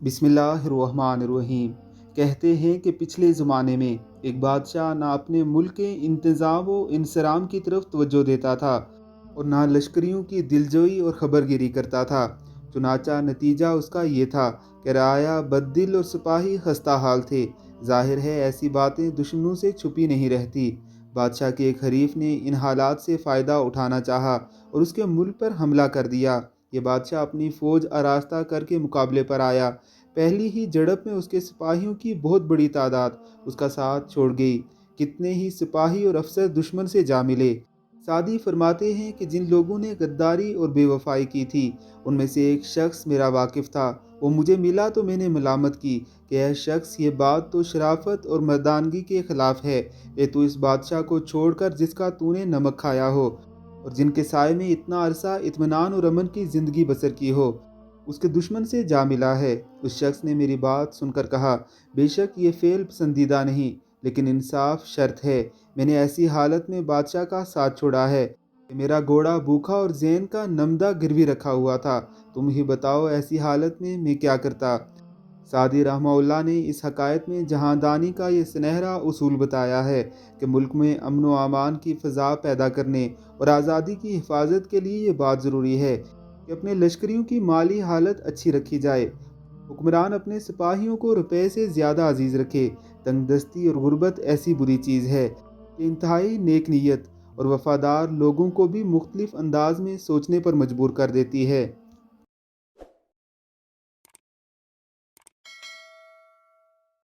बिस्मिल्लाहिर्रहमानिर्रहीम। कहते हैं कि पिछले ज़माने में एक बादशाह ना अपने मुल्क के इंतज़ाम व इंसराम की तरफ तवज्जो देता था और ना लश्करियों की दिलजोई और ख़बरगिरी करता था। चुनाचा नतीजा उसका ये था कि राया बददिल और सिपाही खस्ता हाल थे। ज़ाहिर है ऐसी बातें दुश्मनों से छुपी नहीं रहती। बादशाह के एक हरीफ ने इन हालात से फ़ायदा उठाना चाहा और उसके मुल्क पर हमला कर दिया। ये बादशाह अपनी फ़ौज आरास्ता करके मुकाबले पर आया। पहली ही झड़प में उसके सिपाहियों की बहुत बड़ी तादाद उसका साथ छोड़ गई। कितने ही सिपाही और अफसर दुश्मन से जा मिले। सादी फरमाते हैं कि जिन लोगों ने गद्दारी और बेवफाई की थी उनमें से एक शख्स मेरा वाकिफ़ था। वो मुझे मिला तो मैंने मलामत की कि यह शख्स, ये बात तो शराफत और मर्दानगी के ख़िलाफ़ है। ये तू इस बादशाह को छोड़कर जिसका तूने नमक खाया हो और जिनके साए में इतना अरसा इत्मीनान और अमन की ज़िंदगी बसर की हो, उसके दुश्मन से जा मिला है। उस शख्स ने मेरी बात सुनकर कहा, बेशक ये फ़ेल पसंदीदा नहीं, लेकिन इंसाफ शर्त है। मैंने ऐसी हालत में बादशाह का साथ छोड़ा है कि मेरा घोड़ा भूखा और ज़ैन का नमदा गिरवी रखा हुआ था। तुम ही बताओ ऐसी हालत में मैं क्या करता। सादी रहमहुल्लाह ने इस हकायत में जहांदानी का ये सुनहरा उसूल बताया है कि मुल्क में अमन व अमान की फ़ज़ा पैदा करने और आज़ादी की हिफाजत के लिए ये बात ज़रूरी है कि अपने लश्करियों की माली हालत अच्छी रखी जाए। हुक्मरान अपने सिपाहियों को रुपए से ज़्यादा अजीज़ रखे। तंगदस्ती और गुर्बत ऐसी बुरी चीज़ है कि इंतहाई नेक नीयत और वफ़ादार लोगों को भी मुख्तलिफ अंदाज में सोचने पर मजबूर कर देती है।